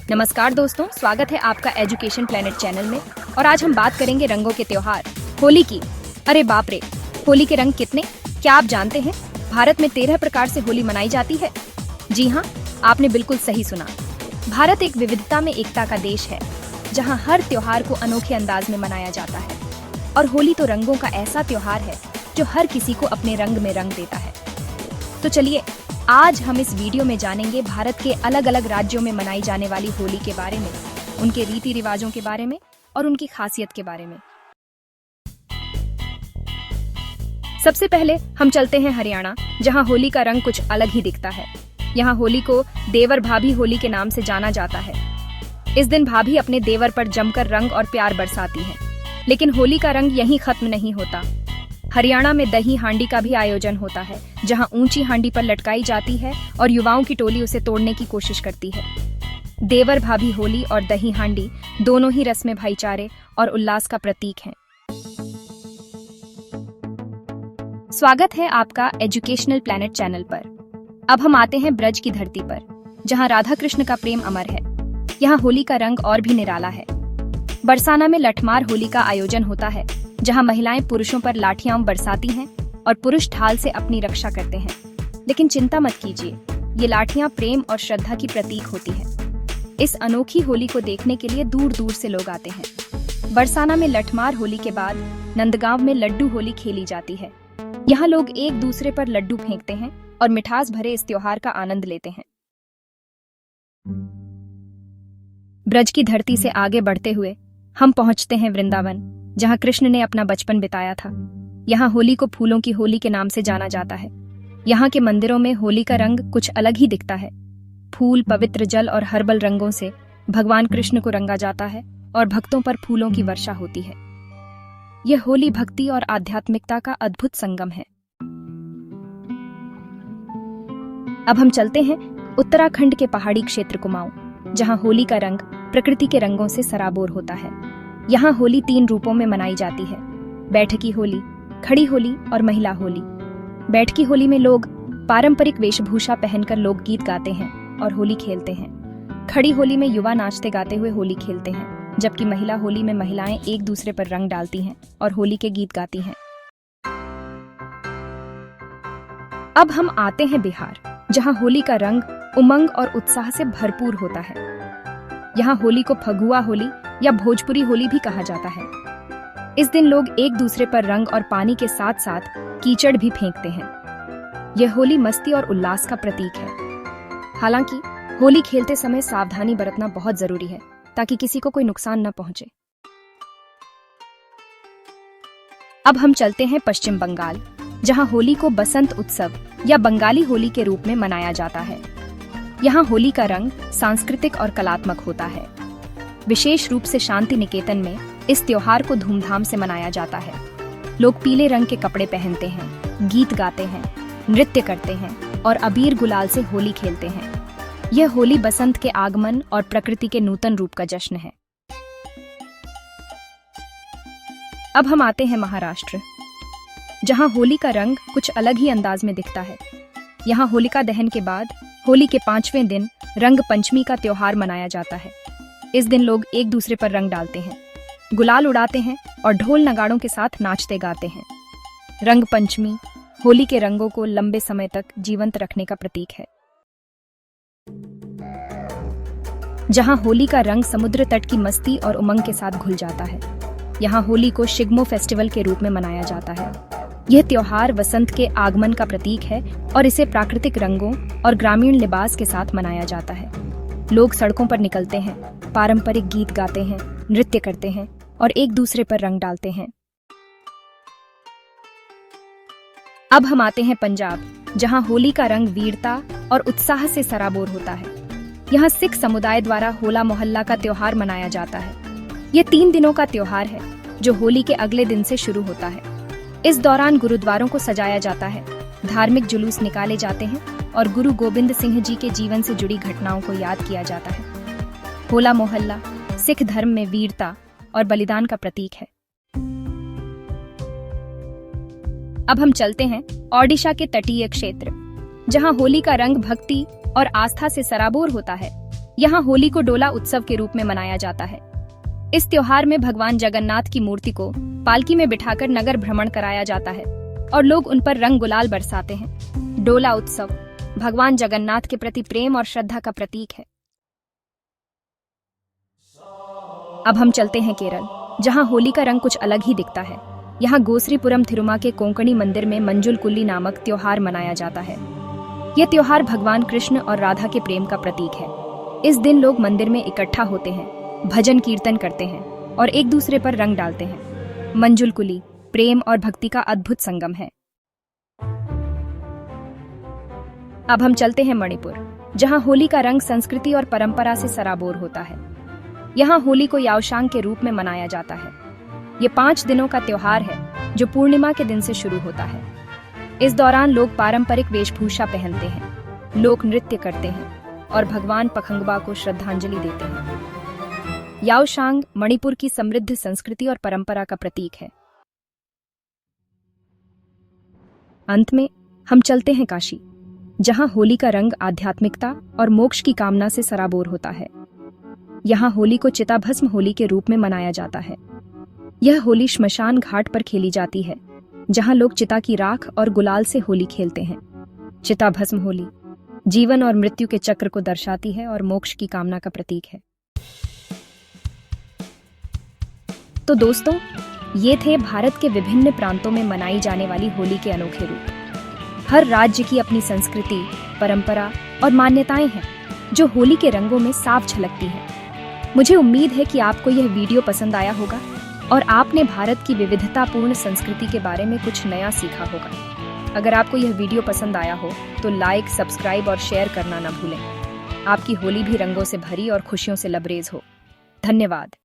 नमस्कार दोस्तों, स्वागत है आपका एजुकेशन प्लेनेट चैनल में। और आज हम बात करेंगे रंगों के त्योहार होली की। अरे बाप रे, होली के रंग कितने! क्या आप जानते हैं भारत में 13 प्रकार से होली मनाई जाती है? जी हाँ, आपने बिल्कुल सही सुना। भारत एक विविधता में एकता का देश है, जहाँ हर त्योहार को अनोखे अंदाज में मनाया जाता है। और होली तो रंगों का ऐसा त्योहार है जो हर किसी को अपने रंग में रंग देता है। तो चलिए, आज हम इस वीडियो में जानेंगे भारत के अलग अलग राज्यों में मनाई जाने वाली होली के बारे में, उनके रीति रिवाजों के बारे में और उनकी खासियत के बारे में। सबसे पहले हम चलते हैं हरियाणा, जहां होली का रंग कुछ अलग ही दिखता है। यहां होली को देवर भाभी होली के नाम से जाना जाता है। इस दिन भाभी अपने देवर पर जमकर रंग और प्यार बरसाती हैं। लेकिन होली का रंग यहीं खत्म नहीं होता। हरियाणा में दही हांडी का भी आयोजन होता है, जहां ऊंची हांडी पर लटकाई जाती है और युवाओं की टोली उसे तोड़ने की कोशिश करती है। देवर भाभी होली और दही हांडी दोनों ही रस्में भाईचारे और उल्लास का प्रतीक हैं। स्वागत है आपका एजुकेशनल प्लेनेट चैनल पर। अब हम आते हैं ब्रज की धरती पर, जहां राधा कृष्ण का प्रेम अमर है। यहाँ होली का रंग और भी निराला है। बरसाना में लठमार होली का आयोजन होता है, जहां महिलाएं पुरुषों पर लाठियां बरसाती हैं और पुरुष ढाल से अपनी रक्षा करते हैं। लेकिन चिंता मत कीजिए, ये लाठियां प्रेम और श्रद्धा की प्रतीक होती हैं। इस अनोखी होली को देखने के लिए दूर दूर से लोग आते हैं। बरसाना में लठमार होली के बाद नंदगांव में लड्डू होली खेली जाती है। यहाँ लोग एक दूसरे पर लड्डू फेंकते हैं और मिठास भरे इस त्योहार का आनंद लेते हैं। ब्रज की धरती से आगे बढ़ते हुए हम पहुंचते हैं वृंदावन, जहां कृष्ण ने अपना बचपन बिताया था। यहाँ होली को फूलों की होली के नाम से जाना जाता है। यहाँ के मंदिरों में होली का रंग कुछ अलग ही दिखता है। फूल, पवित्र जल और हर्बल रंगों से भगवान कृष्ण को रंगा जाता है और भक्तों पर फूलों की वर्षा होती है। यह होली भक्ति और आध्यात्मिकता का अद्भुत संगम है। अब हम चलते हैं उत्तराखंड के पहाड़ी क्षेत्र कुमाऊं, जहां होली का रंग प्रकृति के रंगों से सराबोर होता है। यहाँ होली 3 रूपों में मनाई जाती है: बैठकी होली, खड़ी होली और महिला होली। बैठकी होली में लोग पारंपरिक वेशभूषा पहनकर लोकगीत गाते हैं और होली खेलते हैं। खड़ी होली में युवा नाचते गाते हुए होली खेलते हैं, जबकि महिला होली में महिलाएं एक दूसरे पर रंग डालती हैं और होली के गीत गाती हैं। अब हम आते हैं बिहार, जहां होली का रंग उमंग और उत्साह से भरपूर होता है। यहाँ होली को फगुआ होली या भोजपुरी होली भी कहा जाता है। इस दिन लोग एक दूसरे पर रंग और पानी के साथ साथ कीचड़ भी फेंकते हैं। यह होली मस्ती और उल्लास का प्रतीक है। हालांकि होली खेलते समय सावधानी बरतना बहुत जरूरी है, ताकि किसी को कोई नुकसान न पहुंचे। अब हम चलते हैं पश्चिम बंगाल, जहां होली को बसंत उत्सव या बंगाली होली के रूप में मनाया जाता है। यहाँ होली का रंग सांस्कृतिक और कलात्मक होता है। विशेष रूप से शांति निकेतन में इस त्योहार को धूमधाम से मनाया जाता है। लोग पीले रंग के कपड़े पहनते हैं, गीत गाते हैं, नृत्य करते हैं और अबीर गुलाल से होली खेलते हैं। यह होली बसंत के आगमन और प्रकृति के नूतन रूप का जश्न है। अब हम आते हैं महाराष्ट्र, जहां होली का रंग कुछ अलग ही अंदाज में दिखता है। यहाँ होलिका दहन के बाद होली के 5वें दिन रंग पंचमी का त्योहार मनाया जाता है। इस दिन लोग एक दूसरे पर रंग डालते हैं, गुलाल उड़ाते हैं और ढोल नगाड़ों के साथ नाचते गाते हैं। रंग पंचमी होली के रंगों को लंबे समय तक जीवंत रखने का प्रतीक है। जहां होली का रंग समुद्र तट की मस्ती और उमंग के साथ घुल जाता है। यहाँ होली को शिग्मो फेस्टिवल के रूप में मनाया जाता है। यह त्योहार वसंत के आगमन का प्रतीक है और इसे प्राकृतिक रंगों और ग्रामीण लिबास के साथ मनाया जाता है। लोग सड़कों पर निकलते हैं, पारंपरिक गीत गाते हैं, नृत्य करते हैं और एक दूसरे पर रंग डालते हैं। अब हम आते हैं पंजाब, जहां होली का रंग वीरता और उत्साह से सराबोर होता है। यहाँ सिख समुदाय द्वारा होला मोहल्ला का त्योहार मनाया जाता है। यह 3 दिनों का त्योहार है, जो होली के अगले दिन से शुरू होता है। इस दौरान गुरुद्वारों को सजाया जाता है, धार्मिक जुलूस निकाले जाते हैं और गुरु गोबिंद सिंह जी के जीवन से जुड़ी घटनाओं को याद किया जाता है। होला मोहल्ला सिख धर्म में वीरता और बलिदान का प्रतीक है। अब हम चलते हैं ओडिशा के तटीय क्षेत्र, जहां होली का रंग भक्ति और आस्था से सराबोर होता है। यहाँ होली को डोला उत्सव के रूप में मनाया जाता है। इस त्योहार में भगवान जगन्नाथ की मूर्ति को पालकी में बिठाकर नगर भ्रमण कराया जाता है और लोग उन पर रंग गुलाल बरसाते हैं। डोला उत्सव भगवान जगन्नाथ के प्रति प्रेम और श्रद्धा का प्रतीक है। अब हम चलते हैं केरल, जहां होली का रंग कुछ अलग ही दिखता है। यहाँ गोसरीपुरम थिरुमा के कोंकणी मंदिर में मंजुल कुल्ली नामक त्योहार मनाया जाता है। यह त्योहार भगवान कृष्ण और राधा के प्रेम का प्रतीक है। इस दिन लोग मंदिर में इकट्ठा होते हैं, भजन कीर्तन करते हैं और एक दूसरे पर रंग डालते हैं। मंजुल कुल्ली प्रेम और भक्ति का अद्भुत संगम है। अब हम चलते हैं मणिपुर, जहां होली का रंग संस्कृति और परंपरा से सराबोर होता है। यहाँ होली को याओशांग के रूप में मनाया जाता है। ये 5 दिनों का त्योहार है जो पूर्णिमा के दिन से शुरू होता है। इस दौरान लोग पारंपरिक वेशभूषा पहनते हैं, लोक नृत्य करते हैं और भगवान पखंगबा को श्रद्धांजलि देते हैं। याओशांग मणिपुर की समृद्ध संस्कृति और परंपरा का प्रतीक है। अंत में हम चलते हैं काशी, जहां होली का रंग आध्यात्मिकता और मोक्ष की कामना से सराबोर होता है। यहाँ होली को चिताभस्म होली के रूप में मनाया जाता है। यह होली श्मशान घाट पर खेली जाती है, जहां लोग चिता की राख और गुलाल से होली खेलते हैं। चिताभस्म होली जीवन और मृत्यु के चक्र को दर्शाती है और मोक्ष की कामना का प्रतीक है। तो दोस्तों, ये थे भारत के विभिन्न प्रांतों में मनाई जाने वाली होली के अनोखे रूप। हर राज्य की अपनी संस्कृति, परंपरा और मान्यताएं हैं जो होली के रंगों में साफ झलकती हैं। मुझे उम्मीद है कि आपको यह वीडियो पसंद आया होगा और आपने भारत की विविधतापूर्ण संस्कृति के बारे में कुछ नया सीखा होगा। अगर आपको यह वीडियो पसंद आया हो तो लाइक, सब्सक्राइब और शेयर करना न भूलें। आपकी होली भी रंगों से भरी और खुशियों से लबरेज हो। धन्यवाद।